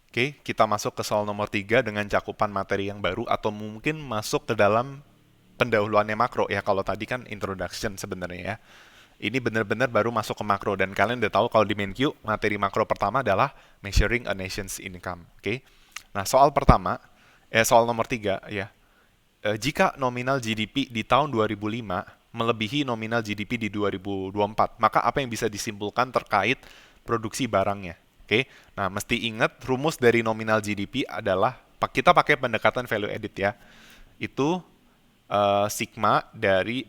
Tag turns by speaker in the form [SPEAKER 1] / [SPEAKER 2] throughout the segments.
[SPEAKER 1] Oke, kita masuk ke soal nomor 3 dengan cakupan materi yang baru atau mungkin masuk ke dalam pendahuluannya makro ya. Kalau tadi kan introduction sebenarnya ya. Ini benar-benar baru masuk ke makro dan kalian udah tahu kalau di MenQ materi makro pertama adalah measuring a nation's income. Oke. Nah, soal nomor 3 ya. Jika nominal GDP di tahun 2005 melebihi nominal GDP di 2024, maka apa yang bisa disimpulkan terkait produksi barangnya? Oke, nah mesti ingat rumus dari nominal GDP adalah kita pakai pendekatan value added ya. Itu sigma dari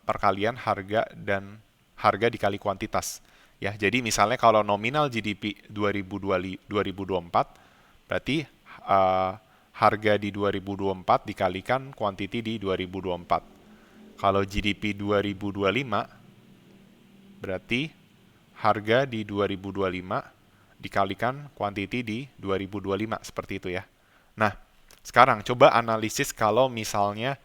[SPEAKER 1] perkalian harga dan harga dikali kuantitas. Ya, jadi misalnya kalau nominal GDP 2024 berarti uh, harga di 2024 dikalikan quantity di 2024. Kalau GDP 2025 berarti harga di 2025 dikalikan quantity di 2025 seperti itu ya. Nah, sekarang coba analisis kalau misalnya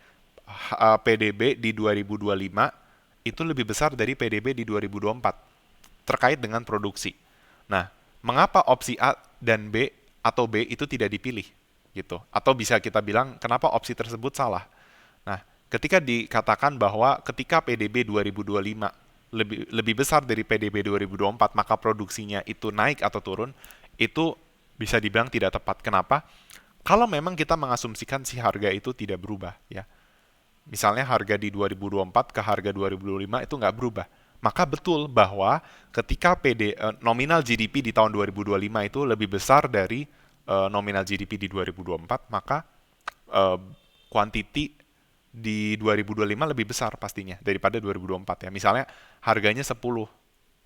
[SPEAKER 1] PDB di 2025 itu lebih besar dari PDB di 2024 terkait dengan produksi. Nah, mengapa opsi A dan B atau B itu tidak dipilih gitu? Atau bisa kita bilang kenapa opsi tersebut salah? Nah, ketika dikatakan bahwa ketika PDB 2025 lebih besar dari PDB 2024 maka produksinya itu naik atau turun, itu bisa dibilang tidak tepat. Kenapa? Kalau memang kita mengasumsikan si harga itu tidak berubah ya. Misalnya harga di 2024 ke harga 2025 itu nggak berubah. Maka betul bahwa ketika nominal GDP di tahun 2025 itu lebih besar dari nominal GDP di 2024, maka uh, quantity di 2025 lebih besar pastinya daripada 2024 ya. Misalnya harganya 10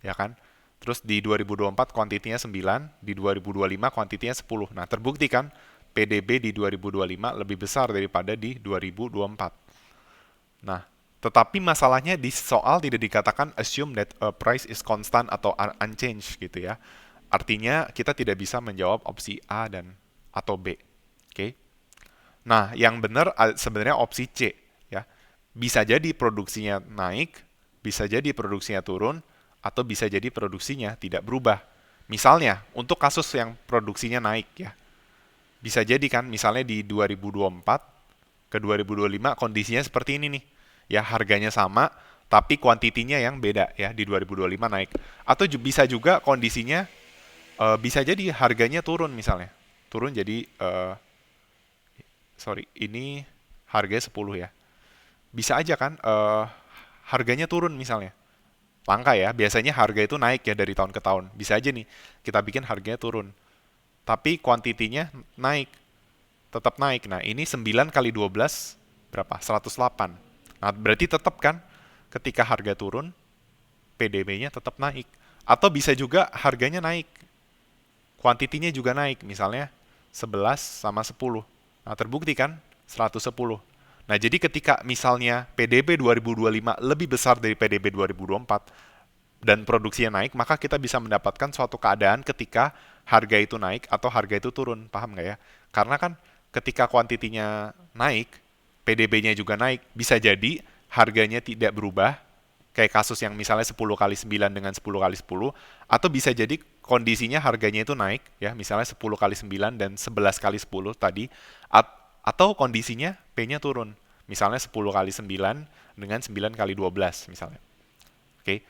[SPEAKER 1] ya kan. Terus di 2024 kuantitinya 9, di 2025 kuantitinya 10. Nah, terbukti kan PDB di 2025 lebih besar daripada di 2024. Nah, tetapi masalahnya di soal tidak dikatakan assume that a price is constant atau unchanged gitu ya. Artinya kita tidak bisa menjawab opsi A dan atau B. Oke. Okay? Nah, yang benar sebenarnya opsi C ya. Bisa jadi produksinya naik, bisa jadi produksinya turun, atau bisa jadi produksinya tidak berubah. Misalnya, untuk kasus yang produksinya naik ya, bisa jadi kan misalnya di 2024 ke 2025 kondisinya seperti ini nih. Ya, harganya sama tapi kuantitinya yang beda ya di 2025 naik. Atau bisa juga kondisinya bisa jadi harganya turun misalnya. Turun jadi sorry, ini harganya 10 ya. Bisa aja kan harganya turun misalnya. Langka ya, biasanya harga itu naik ya dari tahun ke tahun. Bisa aja nih kita bikin harganya turun. Tapi kuantitinya naik, tetap naik. Nah, ini 9 kali 12 berapa? 108. Nah, berarti tetap kan ketika harga turun, PDB-nya tetap naik. Atau bisa juga harganya naik, kuantitinya juga naik. Misalnya 11 sama 10. Nah, terbukti kan 110. Nah, jadi ketika misalnya PDB 2025 lebih besar dari PDB 2024 dan produksinya naik, maka kita bisa mendapatkan suatu keadaan ketika harga itu naik atau harga itu turun. Paham nggak ya? Karena kan ketika kuantitinya naik, PDB-nya juga naik. Bisa jadi harganya tidak berubah, kayak kasus yang misalnya 10 kali 9 dengan 10 kali 10, atau bisa jadi kondisinya harganya itu naik, ya misalnya 10 kali 9 dan 11 kali 10 tadi, atau kondisinya P-nya turun, misalnya 10 kali 9 dengan 9 kali 12 misalnya. Oke,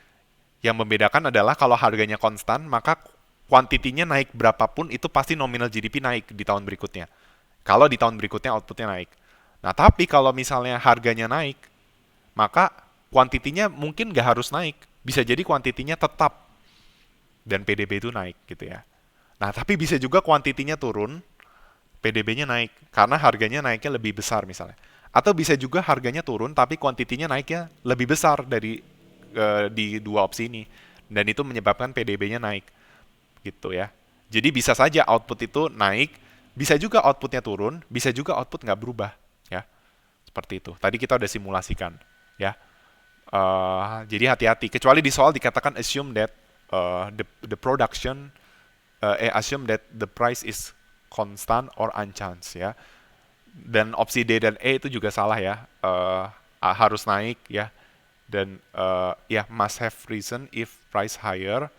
[SPEAKER 1] yang membedakan adalah kalau harganya konstan, maka kuantitinya naik berapapun itu pasti nominal GDP naik di tahun berikutnya. Kalau di tahun berikutnya outputnya naik. Nah, tapi kalau misalnya harganya naik, maka kuantitinya mungkin nggak harus naik. Bisa jadi kuantitinya tetap dan PDB itu naik gitu ya. Nah, tapi bisa juga kuantitinya turun, PDB-nya naik karena harganya naiknya lebih besar misalnya. Atau bisa juga harganya turun tapi kuantitinya naiknya lebih besar dari di dua opsi ini dan itu menyebabkan PDB-nya naik gitu ya. Jadi bisa saja output itu naik, bisa juga outputnya turun, bisa juga output nggak berubah ya. Seperti itu. Tadi kita udah simulasikan ya. Jadi hati-hati. Kecuali di soal dikatakan assume that the production assume that the price is constant or unchanged ya. Dan opsi D dan E itu juga salah ya. Harus naik ya. Dan ya must have risen if price higher,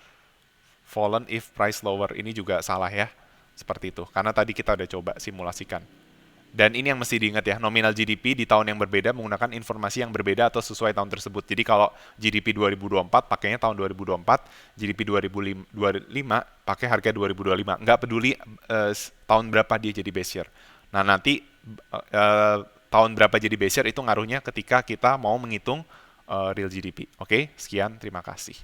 [SPEAKER 1] fallen if price lower. Ini juga salah ya. Seperti itu. Karena tadi kita udah coba simulasikan. Dan ini yang mesti diingat ya, nominal GDP di tahun yang berbeda menggunakan informasi yang berbeda atau sesuai tahun tersebut. Jadi kalau GDP 2024 pakainya tahun 2024, GDP 2025 pakai harga 2025. Nggak peduli tahun berapa dia jadi base year. Nah nanti tahun berapa jadi base year itu ngaruhnya ketika kita mau menghitung real GDP. Oke, sekian, terima kasih.